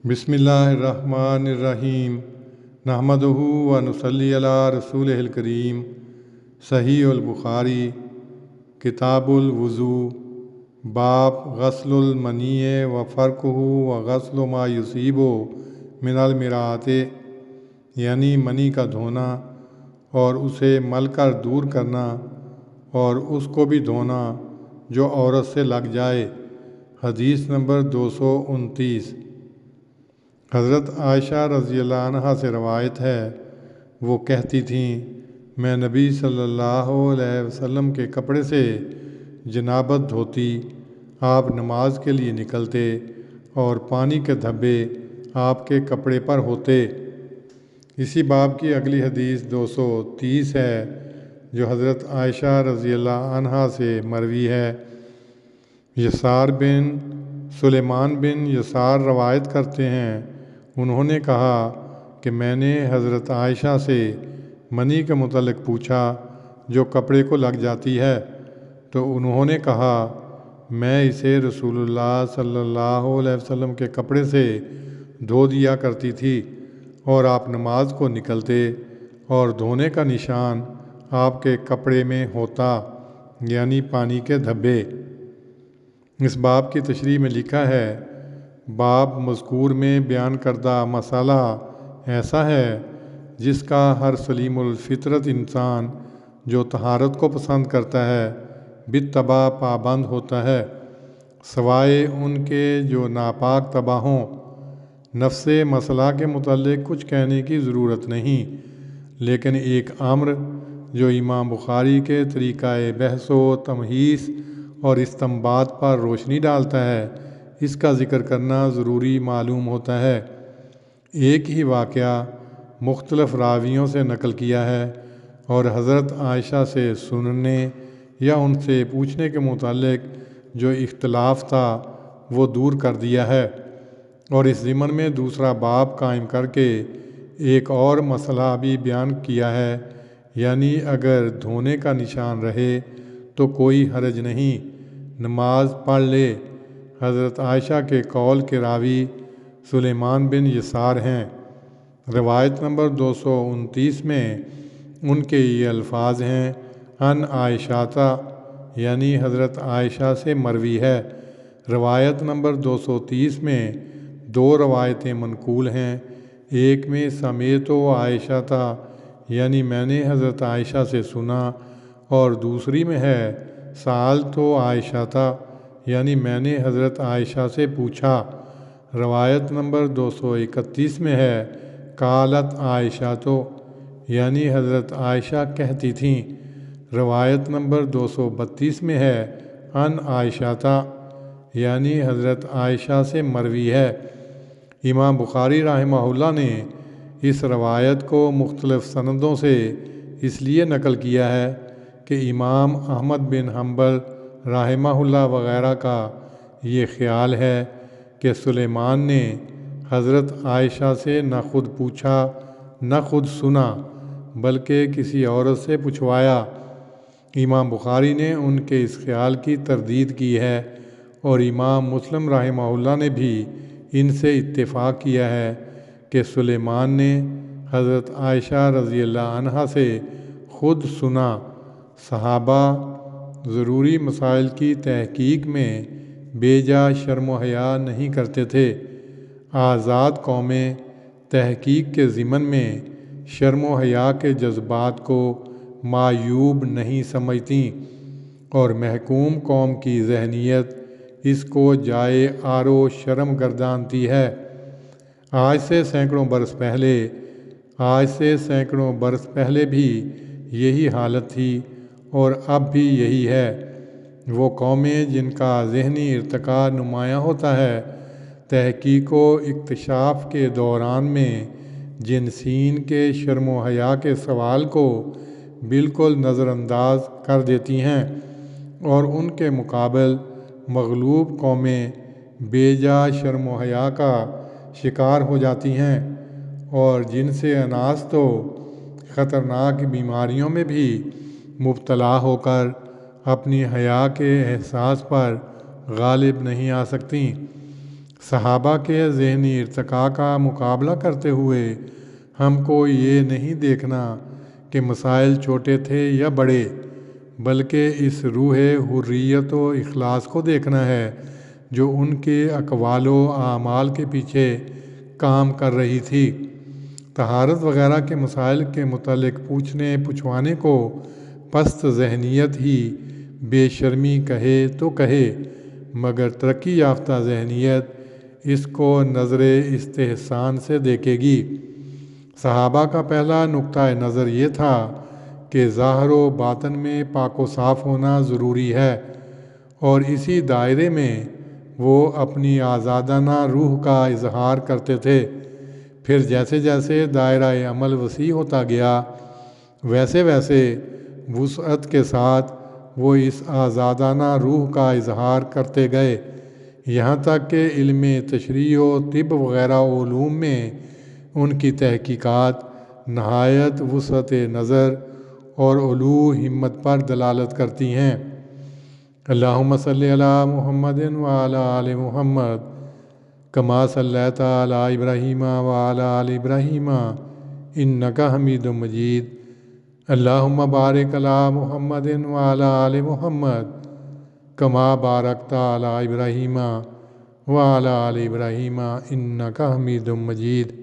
بسم اللہ الرحمن الرحیم نحمدہ و نصلی علی رسول الکریم۔ صحیح البخاری کتاب الوضو باب غسل المنی و فرقہ و غسل ما یصیب من المرات، یعنی منی کا دھونا اور اسے مل کر دور کرنا اور اس کو بھی دھونا جو عورت سے لگ جائے۔ حدیث نمبر 229۔ حضرت عائشہ رضی اللہ عنہ سے روایت ہے، وہ کہتی تھیں میں نبی صلی اللہ علیہ وسلم کے کپڑے سے جنابت دھوتی، آپ نماز کے لیے نکلتے اور پانی کے دھبے آپ کے کپڑے پر ہوتے۔ اسی باب کی اگلی حدیث 230 ہے جو حضرت عائشہ رضی اللہ عنہ سے مروی ہے۔ یسار بن سلیمان بن یسار روایت کرتے ہیں، انہوں نے کہا کہ میں نے حضرت عائشہ سے منی کے متعلق پوچھا جو کپڑے کو لگ جاتی ہے، تو انہوں نے کہا میں اسے رسول اللہ صلی اللہ علیہ وسلم کے کپڑے سے دھو دیا کرتی تھی اور آپ نماز کو نکلتے اور دھونے کا نشان آپ کے کپڑے میں ہوتا، یعنی پانی کے دھبے۔ اس باب کی تشریح میں لکھا ہے، باب مذکور میں بیان کردہ مسئلہ ایسا ہے جس کا ہر سلیم الفطرت انسان جو طہارت کو پسند کرتا ہے بالطبع پابند ہوتا ہے، سوائے ان کے جو ناپاک طبع ہوں۔ نفس مسئلہ کے متعلق کچھ کہنے کی ضرورت نہیں، لیکن ایک امر جو امام بخاری کے طریقہ بحث و تمہیس اور استنباط پر روشنی ڈالتا ہے، اس کا ذکر کرنا ضروری معلوم ہوتا ہے۔ ایک ہی واقعہ مختلف راویوں سے نقل کیا ہے اور حضرت عائشہ سے سننے یا ان سے پوچھنے کے متعلق جو اختلاف تھا وہ دور کر دیا ہے، اور اس ضمن میں دوسرا باب قائم کر کے ایک اور مسئلہ بھی بیان کیا ہے، یعنی اگر دھونے کا نشان رہے تو کوئی حرج نہیں، نماز پڑھ لے۔ حضرت عائشہ کے قول کے راوی سلیمان بن یسار ہیں۔ روایت نمبر 229 میں ان کے یہ الفاظ ہیں، ان عائشہ، یعنی حضرت عائشہ سے مروی ہے۔ روایت نمبر 230 میں دو روایتیں منقول ہیں، ایک میں سمیت و عائشہ، یعنی میں نے حضرت عائشہ سے سنا، اور دوسری میں ہے سألت عائشہ، یعنی میں نے حضرت عائشہ سے پوچھا۔ روایت نمبر 231 میں ہے قالت عائشہ، یعنی حضرت عائشہ کہتی تھیں۔ روایت نمبر 232 میں ہے ان عائشہ، یعنی حضرت عائشہ سے مروی ہے۔ امام بخاری رحمہ اللہ نے اس روایت کو مختلف سندوں سے اس لیے نقل کیا ہے کہ امام احمد بن حنبل رحمہ اللہ وغیرہ کا یہ خیال ہے کہ سلیمان نے حضرت عائشہ سے نہ خود پوچھا نہ خود سنا، بلکہ کسی عورت سے پوچھوایا۔ امام بخاری نے ان کے اس خیال کی تردید کی ہے، اور امام مسلم رحمہ اللہ نے بھی ان سے اتفاق کیا ہے کہ سلیمان نے حضرت عائشہ رضی اللہ عنہا سے خود سنا۔ صحابہ ضروری مسائل کی تحقیق میں بے جا شرم و حیا نہیں کرتے تھے۔ آزاد قومیں تحقیق کے ضمن میں شرم و حیا کے جذبات کو معیوب نہیں سمجھتیں، اور محکوم قوم کی ذہنیت اس کو جائے عار و شرم گردانتی ہے۔ آج سے سینکڑوں برس پہلے بھی یہی حالت تھی اور اب بھی یہی ہے۔ وہ قومیں جن کا ذہنی ارتقاء نمایاں ہوتا ہے، تحقیق و اکتشاف کے دوران میں جن سین کے شرم و حیا کے سوال کو بالکل نظر انداز کر دیتی ہیں، اور ان کے مقابل مغلوب قومیں بے جا شرم و حیا کا شکار ہو جاتی ہیں، اور جن سے اناس تو خطرناک بیماریوں میں بھی مبتلا ہو کر اپنی حیا کے احساس پر غالب نہیں آ سکتیں۔ صحابہ کے ذہنی ارتقاء کا مقابلہ کرتے ہوئے ہم کو یہ نہیں دیکھنا کہ مسائل چھوٹے تھے یا بڑے، بلکہ اس روح حریت و اخلاص کو دیکھنا ہے جو ان کے اقوال و اعمال کے پیچھے کام کر رہی تھی۔ طہارت وغیرہ کے مسائل کے متعلق پوچھوانے کو پست ذہنیت ہی بے شرمی کہے تو کہے، مگر ترقی یافتہ ذہنیت اس کو نظر استحسان سے دیکھے گی۔ صحابہ کا پہلا نقطہ نظر یہ تھا کہ ظاہر و باطن میں پاک و صاف ہونا ضروری ہے، اور اسی دائرے میں وہ اپنی آزادانہ روح کا اظہار کرتے تھے۔ پھر جیسے جیسے دائرہ عمل وسیع ہوتا گیا، ویسے ویسے وسعت کے ساتھ وہ اس آزادانہ روح کا اظہار کرتے گئے، یہاں تک کہ علم تشریع و طب وغیرہ علوم میں ان کی تحقیقات نہایت وسعت نظر اور علو ہمت پر دلالت کرتی ہیں۔ اللہم صلی علی محمد وعلی آل محمد کما صلیت علی ابراہیم وعلی آل ابراہیم انک حمید مجید۔ اللہم بارک علی محمد وعلی آل محمد کما بارکت علی ابراہیم وعلی آل ابراہیم انک حمید مجید۔